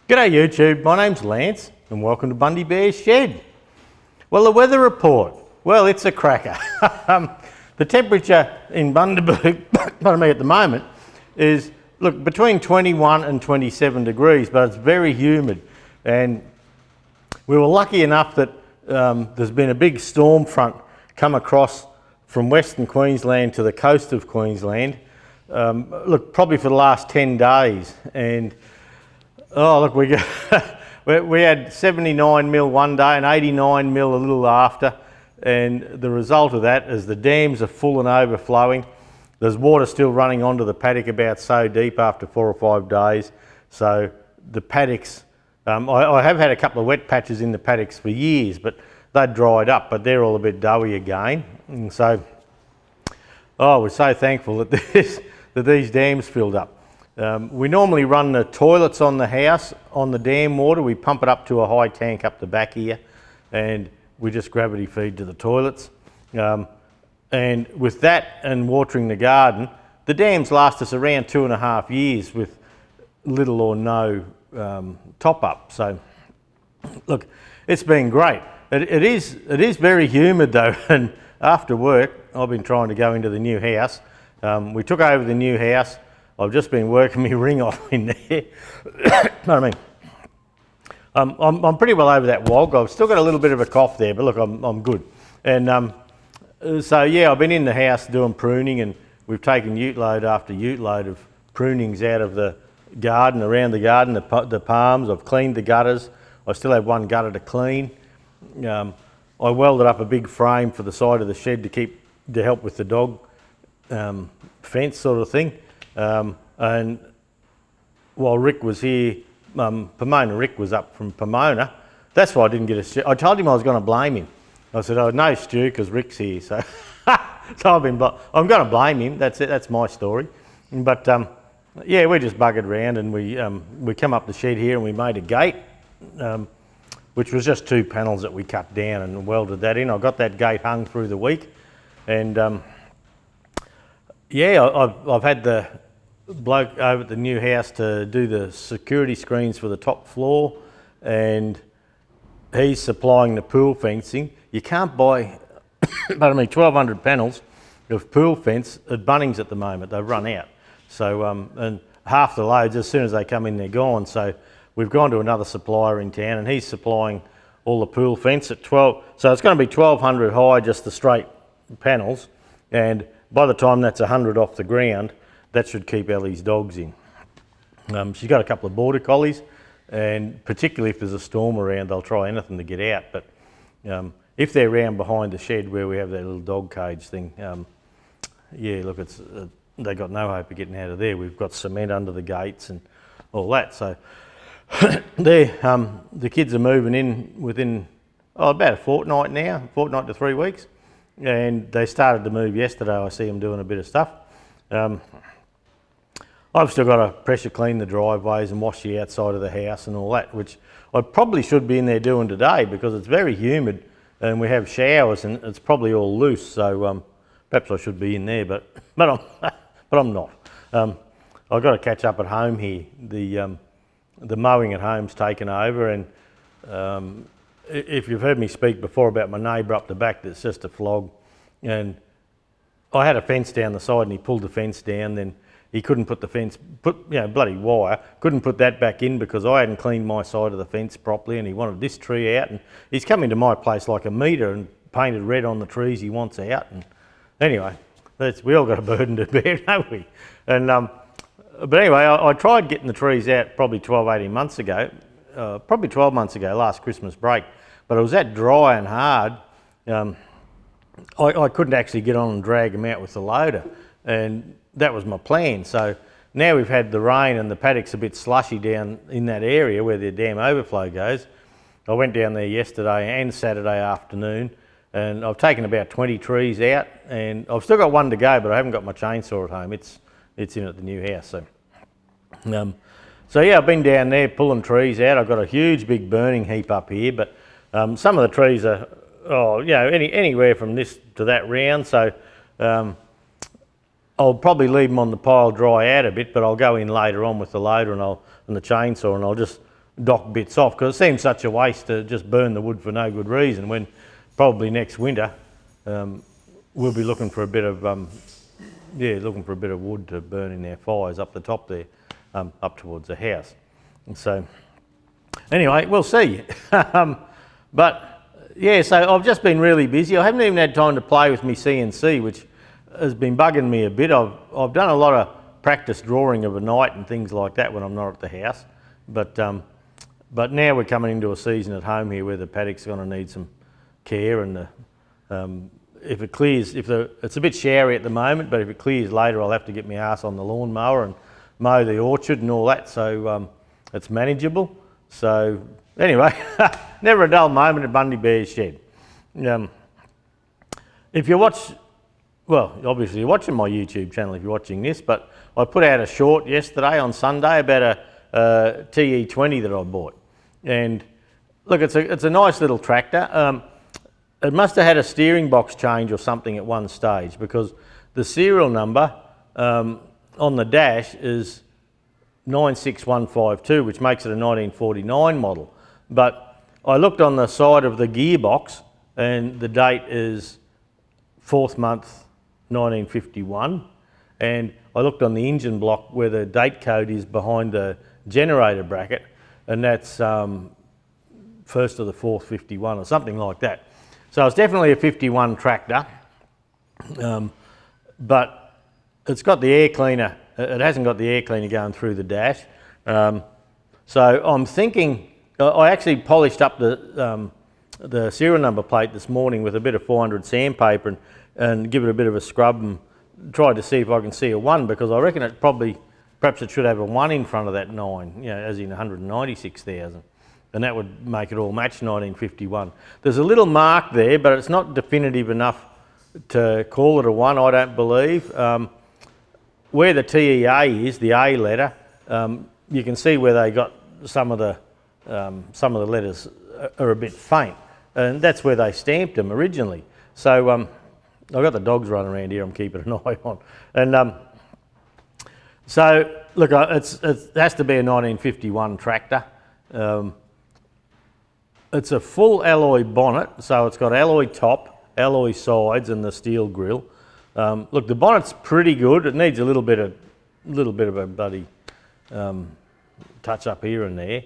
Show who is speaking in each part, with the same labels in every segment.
Speaker 1: G'day YouTube, my name's Lance and welcome to Bundy Bear's Shed. Well, the weather report, well, it's a cracker. The temperature in Bundaberg, pardon me, at the moment is, look, between 21 and 27 degrees, but it's very humid. And we were lucky enough that there's been a big storm front come across from Western Queensland to the coast of Queensland. Look, probably for the last 10 days. And oh, look, we had 79 mil one day and 89 mil a little after, and the result of that is the dams are full and overflowing. There's water still running onto the paddock about so deep after 4 or 5 days. So the paddocks, I have had a couple of wet patches in the paddocks for years, but they'd dried up, but they're all a bit doughy again. And so, oh, we're so thankful that these dams filled up. We normally run the toilets on the house on the dam water. We pump it up to a high tank up the back here and we just gravity feed to the toilets. And with that and watering the garden, the dams last us around 2.5 years with little or no top up. So look, it's been great. It is very humid though, and after work I've been trying to go into the new house. We took over the new house. I've just been working my ring off in there. Pardon me. I'm pretty well over that wog. I've still got a little bit of a cough there, but look, I'm good. And so yeah, I've been in the house doing pruning, and we've taken ute load after ute load of prunings out of the garden, around the garden, the palms. I've cleaned the gutters. I still have one gutter to clean. I welded up a big frame for the side of the shed to help with the dog fence sort of thing. And while Rick was here, Pomona Rick was up from Pomona. That's why I didn't get a shed. I told him I was going to blame him. I said, "Oh no, Stu, because Rick's here." So, I'm going to blame him. That's it. That's my story. But yeah, we just buggered around and we come up the shed here and we made a gate, which was just 2 panels that we cut down and welded that in. I got that gate hung through the week, and yeah, I've had the bloke over at the new house to do the security screens for the top floor, and he's supplying the pool fencing. You can't buy, pardon me, 1,200 panels of pool fence at Bunnings at the moment. They've run out. So, and half the loads, as soon as they come in, they're gone. So we've gone to another supplier in town, and he's supplying all the pool fence at 12. So it's going to be 1,200 high, just the straight panels, and by the time that's 100 off the ground, that should keep Ellie's dogs in. She's got a couple of border collies, and particularly if there's a storm around, they'll try anything to get out. But if they're around behind the shed where we have that little dog cage thing, yeah, look, they got no hope of getting out of there. We've got cement under the gates and all that. So the kids are moving in within about a fortnight now, fortnight to 3 weeks. And they started to move yesterday. I see them doing a bit of stuff. I've still got to pressure clean the driveways and wash the outside of the house and all that, which I probably should be in there doing today because it's very humid and we have showers and it's probably all loose. So perhaps I should be in there, but I'm not. I've got to catch up at home here. The mowing at home's taken over, and if you've heard me speak before about my neighbour up the back that's just a flog, and I had a fence down the side and he pulled the fence down, then he couldn't put the fence, bloody wire, couldn't put that back in because I hadn't cleaned my side of the fence properly, and he wanted this tree out, and he's come into my place like a metre and painted red on the trees he wants out. And anyway, we all got a burden to bear, don't we? And but anyway, I tried getting the trees out probably 18 months ago, probably 12 months ago, last Christmas break, but it was that dry and hard, I couldn't actually get on and drag them out with the loader, and that was my plan. So now we've had the rain and the paddock's a bit slushy down in that area where the dam overflow goes. I went down there yesterday and Saturday afternoon, and I've taken about 20 trees out, and I've still got one to go, but I haven't got my chainsaw at home. It's in at the new house. So yeah, I've been down there pulling trees out. I've got a huge big burning heap up here, but some of the trees are, anywhere from this to that round. So I'll probably leave them on the pile dry out a bit, but I'll go in later on with the loader and the chainsaw, and dock bits off, because it seems such a waste to just burn the wood for no good reason, when probably next winter we'll be looking for a bit of wood to burn in our fires up the top there, up towards the house. And so anyway, we'll see. But yeah, so I've just been really busy. I haven't even had time to play with my CNC, which has been bugging me a bit. I've done a lot of practice drawing of a night and things like that when I'm not at the house. But now we're coming into a season at home here where the paddock's going to need some care, and if it clears, it's a bit showery at the moment, but if it clears later, I'll have to get my arse on the lawnmower and mow the orchard and all that, so it's manageable. So anyway, never a dull moment at Bundy Bear's shed. If you watch, well, obviously you're watching my YouTube channel if you're watching this, but I put out a short yesterday on Sunday about a TE20 that I bought. And look, it's a nice little tractor. It must have had a steering box change or something at one stage, because the serial number on the dash is 96152, which makes it a 1949 model. But I looked on the side of the gearbox and the date is 4th month 1951, and I looked on the engine block where the date code is behind the generator bracket, and that's 1st of the 4th 51 or something like that. So it's definitely a 51 tractor, but it's got the air cleaner. It hasn't got the air cleaner going through the dash. So I'm thinking, I actually polished up the serial number plate this morning with a bit of 400 sandpaper and give it a bit of a scrub and tried to see if I can see a 1, because I reckon perhaps it should have a 1 in front of that 9, you know, as in 196,000. And that would make it all match 1951. There's a little mark there, but it's not definitive enough to call it a 1, I don't believe. Where the TEA is, the A letter, you can see where they got some of the letters are a bit faint, and that's where they stamped them originally. So I've got the dogs running around here I'm keeping an eye on. And so look, it has to be a 1951 tractor. It's a full alloy bonnet, so it's got alloy top, alloy sides and the steel grille. Look, the bonnet's pretty good. It needs a little bit of a bloody touch up here and there,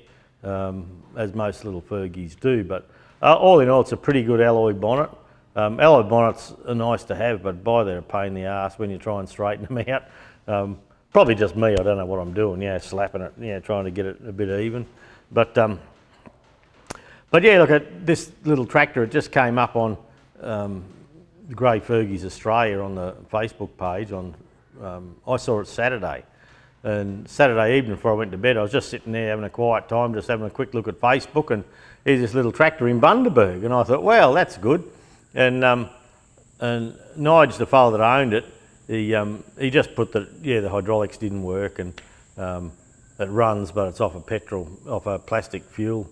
Speaker 1: as most little Fergies do. But all in all, it's a pretty good alloy bonnet. Alloy bonnets are nice to have, but boy, they're a pain in the arse when you try and straighten them out. Probably just me. I don't know what I'm doing. Yeah, slapping it. Yeah, trying to get it a bit even. But yeah, look at this little tractor. It just came up on Grey Fergies Australia on the Facebook page. I saw it Saturday, and Saturday evening before I went to bed, I was just sitting there having a quiet time, just having a quick look at Facebook, and here's this little tractor in Bundaberg, and I thought, well, that's good. And Nige, the fellow that owned it, he just put the hydraulics didn't work, and it runs, but it's off a plastic fuel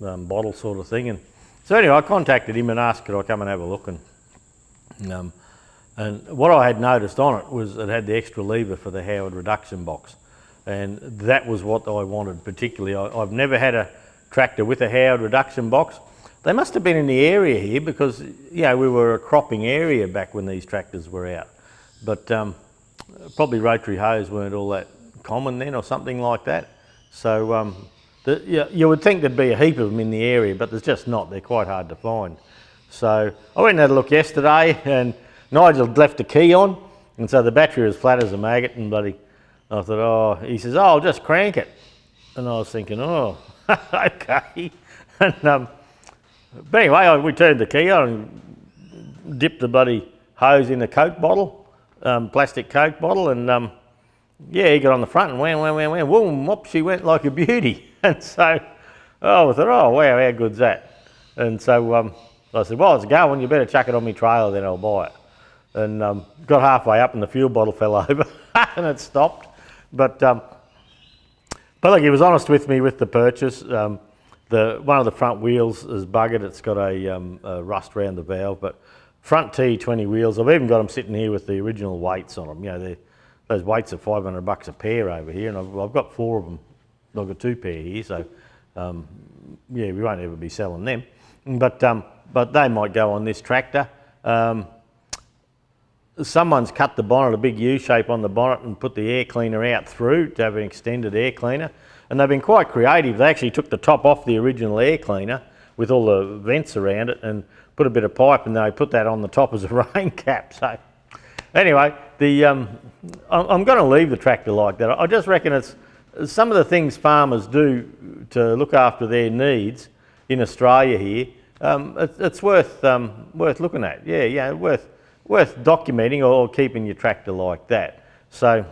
Speaker 1: bottle sort of thing. And so anyway, I contacted him and asked could I come and have a look, and what I had noticed on it was it had the extra lever for the Howard reduction box, and that was what I wanted particularly. I've never had a tractor with a Howard reduction box. They must have been in the area here because, you know, we were a cropping area back when these tractors were out, but probably rotary hose weren't all that common then or something like that. So you would think there'd be a heap of them in the area, but there's just not. They're quite hard to find. So I went and had a look yesterday, and Nigel left the key on, and so the battery was flat as a maggot, and I thought, oh, he says, oh, I'll just crank it. And I was thinking, oh, okay. And, but anyway, we turned the key on and dipped the bloody hose in the Coke bottle, plastic Coke bottle, and yeah, he got on the front and wham, whoom, whoop, she went like a beauty. And so I thought, oh, wow, how good's that? And so I said, well, it's going, you better chuck it on my trailer, then I'll buy it. And got halfway up and the fuel bottle fell over and it stopped. But look, he was honest with me with the purchase. One of the front wheels is buggered. It's got a rust around the valve, but front T20 wheels, I've even got them sitting here with the original weights on them. You know, those weights are $500 a pair over here, and I've got 4 of them. I've got 2 pair here, so yeah, we won't ever be selling them, but they might go on this tractor. Someone's cut the bonnet, a big U shape on the bonnet, and put the air cleaner out through to have an extended air cleaner. And they've been quite creative. They actually took the top off the original air cleaner with all the vents around it and put a bit of pipe, and they put that on the top as a rain cap. So anyway, I'm going to leave the tractor like that. I just reckon it's some of the things farmers do to look after their needs in Australia here. It's worth looking at. Yeah, worth documenting or keeping your tractor like that. So,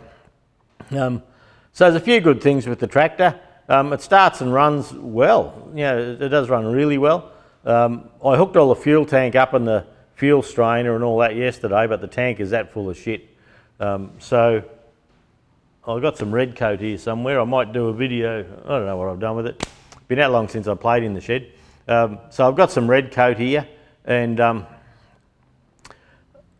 Speaker 1: there's a few good things with the tractor. It starts and runs well. It does run really well. I hooked all the fuel tank up and the fuel strainer and all that yesterday, but the tank is that full of shit. So I've got some red coat here somewhere. I might do a video. I don't know what I've done with it. Been that long since I played in the shed. So I've got some red coat here, and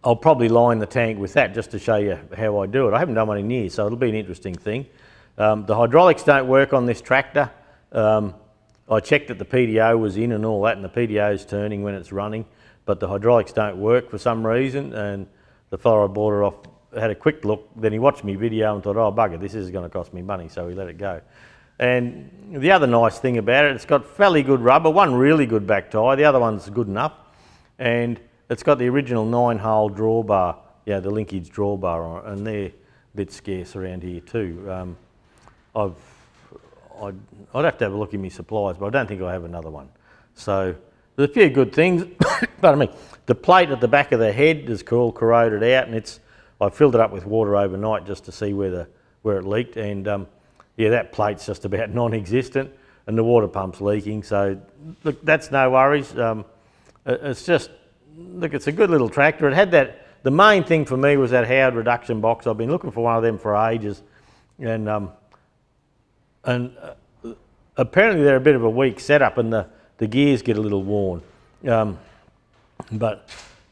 Speaker 1: I'll probably line the tank with that just to show you how I do it. I haven't done one in years, so it'll be an interesting thing. The hydraulics don't work on this tractor. I checked that the PDO was in and all that, and the PDO is turning when it's running, but the hydraulics don't work for some reason, and the fellow I bought it off had a quick look, then he watched me video and thought, oh bugger, this is going to cost me money, so we let it go. And the other nice thing about it, it's got fairly good rubber, one really good back tyre, the other one's good enough, and it's got the original 9-hole drawbar, the linkage drawbar on it, and they're a bit scarce around here too. I'd have to have a look in my supplies, but I don't think I have another one. So there's a few good things. Pardon me. The plate at the back of the head is all corroded out, and I filled it up with water overnight just to see where it leaked, and that plate's just about non-existent, and the water pump's leaking. So look, that's no worries. It's just it's a good little tractor. It had that. The main thing for me was that Howard reduction box. I've been looking for one of them for ages, and apparently they're a bit of a weak setup, and the gears get a little worn. But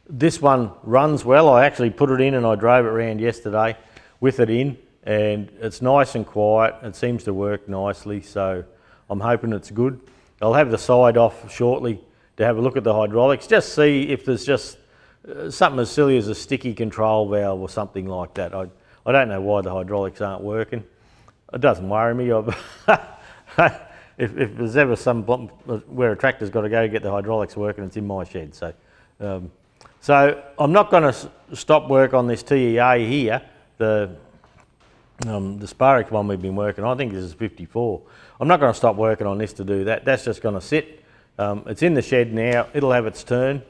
Speaker 1: this one runs well. I actually put it in and I drove it around yesterday with it in, and it's nice and quiet. It seems to work nicely, so I'm hoping it's good. I'll have the side off shortly to have a look at the hydraulics, just see if there's just something as silly as a sticky control valve or something like that. I don't know why the hydraulics aren't working. It doesn't worry me. If there's ever some where a tractor's got to go to get the hydraulics working, it's in my shed. So, I'm not going to stop work on this TEA here, the Sparex one we've been working on. I think this is 54. I'm not going to stop working on this to do that. That's just going to sit. It's in the shed now. It'll have its turn.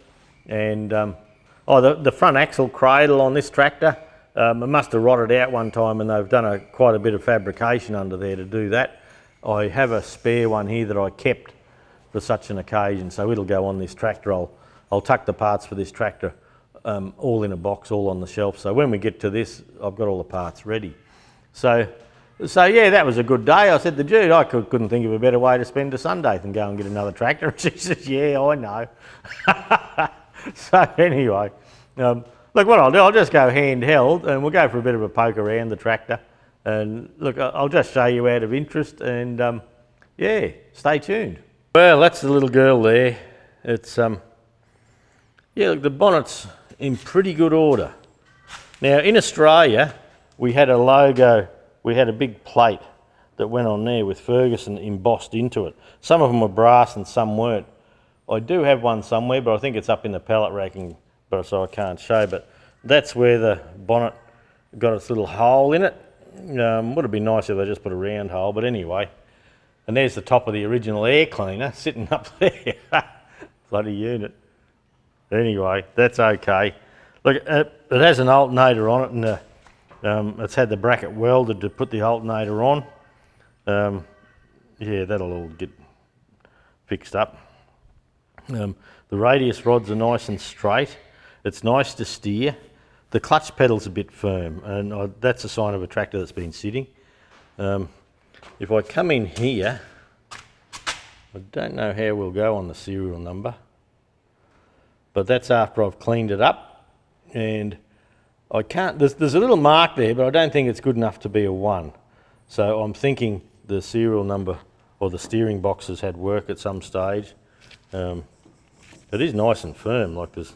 Speaker 1: And the front axle cradle on this tractor, it must have rotted out one time, and they've done quite a bit of fabrication under there to do that. I have a spare one here that I kept for such an occasion, so it'll go on this tractor. I'll tuck the parts for this tractor all in a box, all on the shelf. So when we get to this, I've got all the parts ready. So yeah, that was a good day. I said to Jude, I couldn't think of a better way to spend a Sunday than go and get another tractor. She says, yeah, I know. So anyway, look, what I'll do, I'll just go handheld and we'll go for a bit of a poke around the tractor. And look, I'll just show you out of interest, and yeah, stay tuned. Well, that's the little girl there. It's, yeah, look, the bonnet's in pretty good order. Now, in Australia, we had a logo, we had a big plate that went on there with Ferguson embossed into it. Some of them were brass and some weren't. I do have one somewhere, but I think it's up in the pallet racking, so I can't show, but that's where the bonnet got its little hole in it. Would have been nice if they just put a round hole, but anyway. And there's the top of the original air cleaner sitting up there. Bloody unit. Anyway, that's okay. Look, it has an alternator on it, and it's had the bracket welded to put the alternator on. Yeah, that'll all get fixed up. The radius rods are nice and straight. It's nice to steer. The clutch pedal's a bit firm, and that's a sign of a tractor that's been sitting. If I come in here, I don't know how we'll go on the serial number, but that's after I've cleaned it up, and I can't, there's a little mark there, but I don't think it's good enough to be a 1. So I'm thinking the serial number or the steering boxes had work at some stage. It is nice and firm, like this.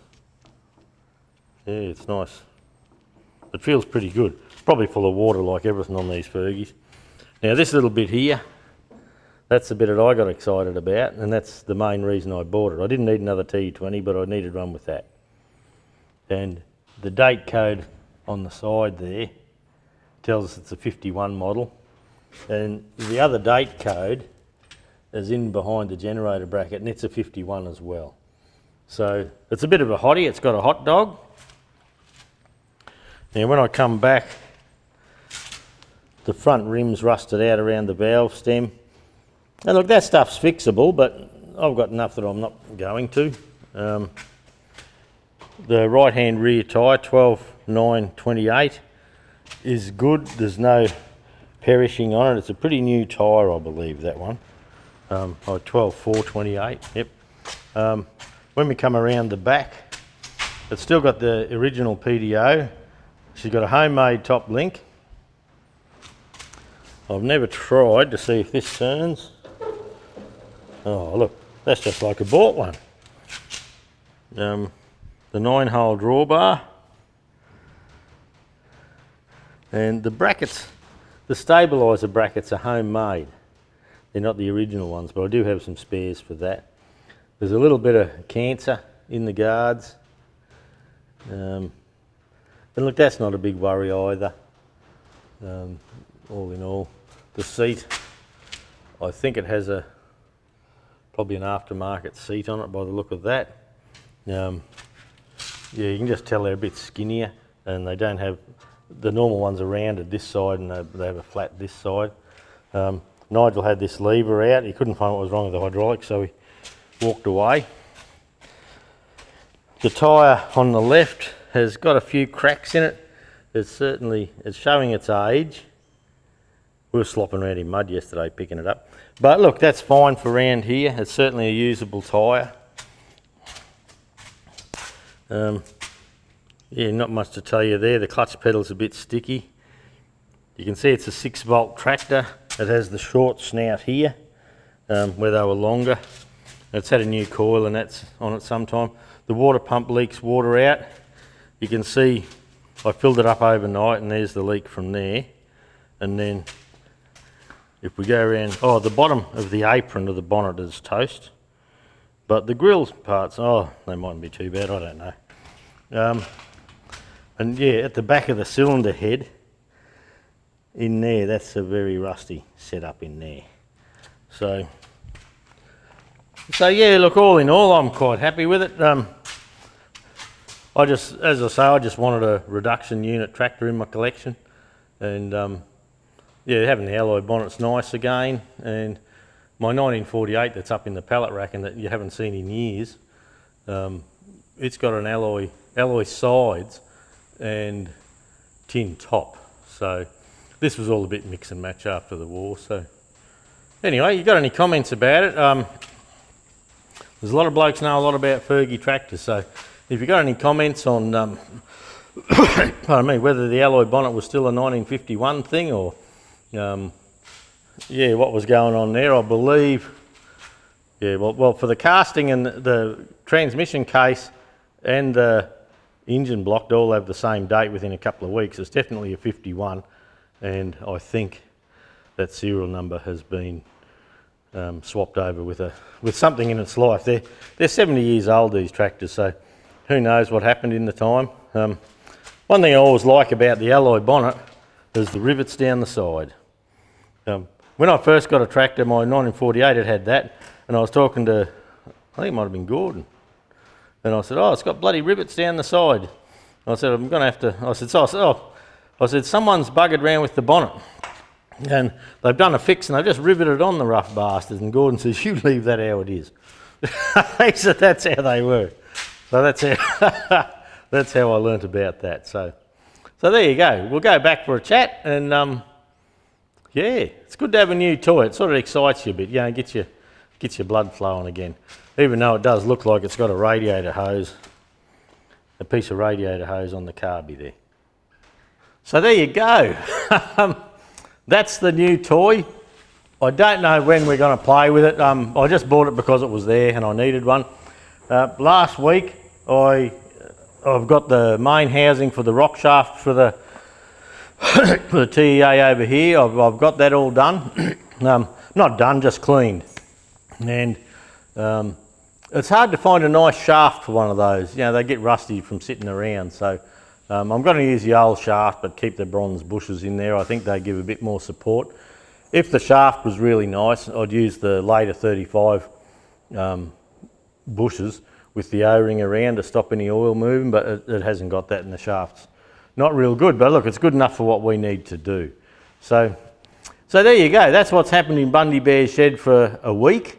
Speaker 1: Yeah, it's nice. It feels pretty good. Probably full of water like everything on these Fergies. Now this little bit here, that's the bit that I got excited about, and that's the main reason I bought it. I didn't need another T20, but I needed one with that. And the date code on the side there tells us it's a 51 model. And the other date code is in behind the generator bracket, and it's a 51 as well. So it's a bit of a hottie, it's got a hot dog. Now when I come back, the front rim's rusted out around the valve stem. And look, that stuff's fixable, but I've got enough that I'm not going to. The right-hand rear tyre, 12.928, is good. There's no perishing on it. It's a pretty new tyre, I believe, that one. 12.428, yep. When we come around the back, it's still got the original PDO. She's got a homemade top link. I've never tried to see if this turns. Oh look, that's just like I bought one. The 9-hole drawbar. And the brackets, the stabiliser brackets are homemade. They're not the original ones, but I do have some spares for that. There's a little bit of cancer in the guards. And look, that's not a big worry either. All in all, the seat, I think it has probably an aftermarket seat on it by the look of that. Yeah, you can just tell they're a bit skinnier, and they don't have, the normal ones are rounded this side and they have a flat this side. Nigel had this lever out, he couldn't find what was wrong with the hydraulics, so he walked away. The tyre on the left has got a few cracks in it. It's showing its age. We were slopping around in mud yesterday picking it up. But look, that's fine for around here. It's certainly a usable tyre. Yeah, not much to tell you there. The clutch pedal's a bit sticky. You can see it's a 6-volt tractor. It has the short snout here, where they were longer. It's had a new coil and that's on it sometime. The water pump leaks water out. You can see I filled it up overnight and there's the leak from there. And then if we go around, oh, the bottom of the apron of the bonnet is toast. But the grill parts, oh, they mightn't be too bad, I don't know. And yeah, at the back of the cylinder head, in there, that's a very rusty setup in there. So yeah, look, all in all, I'm quite happy with it. As I say, I just wanted a reduction unit tractor in my collection. And yeah, having the alloy bonnet's nice again. And my 1948 that's up in the pallet rack and that you haven't seen in years, it's got an alloy sides and tin top. So this was all a bit mix and match after the war. So anyway, you got any comments about it? There's a lot of blokes know a lot about Fergy tractors, so if you got any comments on, pardon me, whether the alloy bonnet was still a 1951 thing or, yeah, what was going on there, I believe, yeah, well, for the casting and the transmission case and the engine block all have the same date within a couple of weeks. It's definitely a 51, and I think that serial number has been swapped over with something in its life. They're 70 years old, these tractors, so who knows what happened in the time. One thing I always like about the alloy bonnet is the rivets down the side. When I first got a tractor, my 1948, it had that, and I was talking to, I think it might have been Gordon, and I said, oh, it's got bloody rivets down the side. And I said, I'm going to have to, I said, someone's buggered around with the bonnet. And they've done a fix and they've just riveted on the rough bastards. And Gordon says, you leave that how it is. He said, that's how they were. So that's how I learnt about that. So there you go. We'll go back for a chat and yeah, it's good to have a new toy. It sort of excites you a bit, you know, gets your blood flowing again. Even though it does look like it's got a radiator hose, a piece of radiator hose on the carby there. So there you go. That's the new toy I don't know when we're going to play with it. I just bought it because it was there and I needed one. Last week I've got the main housing for the rock shaft for the for the TEA over here. I've got that all done. Not done, just cleaned. And it's hard to find a nice shaft for one of those. You know, they get rusty from sitting around. So I'm going to use the old shaft but keep the bronze bushes in there. I think they give a bit more support. If the shaft was really nice, I'd use the later 35 bushes with the O-ring around to stop any oil moving, but it hasn't got that in the shafts. Not real good, but look, it's good enough for what we need to do. So there you go. That's what's happened in Bundy Bear's shed for a week.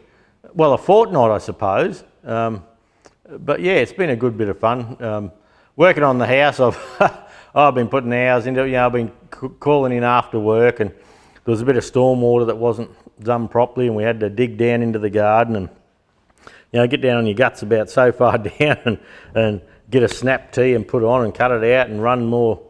Speaker 1: Well, a fortnight, I suppose. But yeah, it's been a good bit of fun. Working on the house, I've been putting hours into it. You know, I've been calling in after work, and there was a bit of storm water that wasn't done properly, and we had to dig down into the garden and, you know, get down on your guts about so far down and get a snap tee and put it on and cut it out and run more,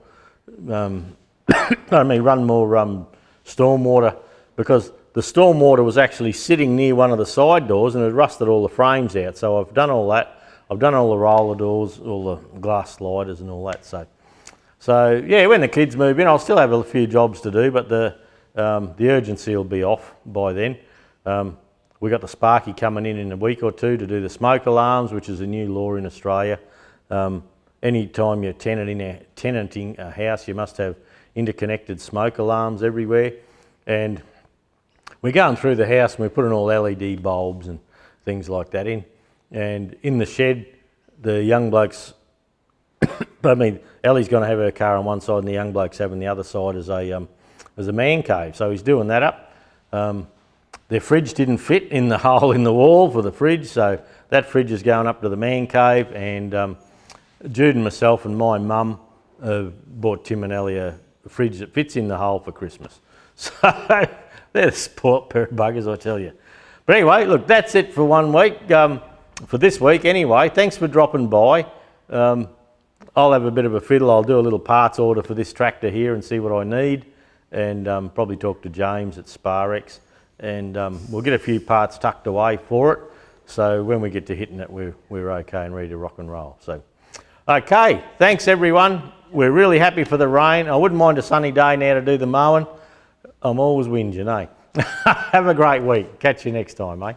Speaker 1: storm water, because the storm water was actually sitting near one of the side doors and it rusted all the frames out. So I've done all that. I've done all the roller doors, all the glass sliders and all that. So yeah, when the kids move in, I'll still have a few jobs to do, but the urgency will be off by then. We got the Sparky coming in a week or two to do the smoke alarms, which is a new law in Australia. Any time you're tenanting a house, you must have interconnected smoke alarms everywhere. And we're going through the house and we're putting all LED bulbs and things like that in. And in the shed, the young blokes, Ellie's going to have her car on one side and the young bloke's having the other side as a man cave. So he's doing that up. Their fridge didn't fit in the hole in the wall for the fridge, so that fridge is going up to the man cave, and Jude and myself and my mum bought Tim and Ellie a fridge that fits in the hole for Christmas. So they're a sport pair of buggers, I tell you. But anyway, look, that's it for 1 week, for this week anyway. Thanks for dropping by. I'll have a bit of a fiddle. I'll do a little parts order for this tractor here and see what I need, and probably talk to James at Sparex, and we'll get a few parts tucked away for it, so when we get to hitting it, we're okay and ready to rock and roll. So, okay, thanks everyone. We're really happy for the rain. I wouldn't mind a sunny day now to do the mowing. I'm always whinging, eh? Have a great week. Catch you next time, eh?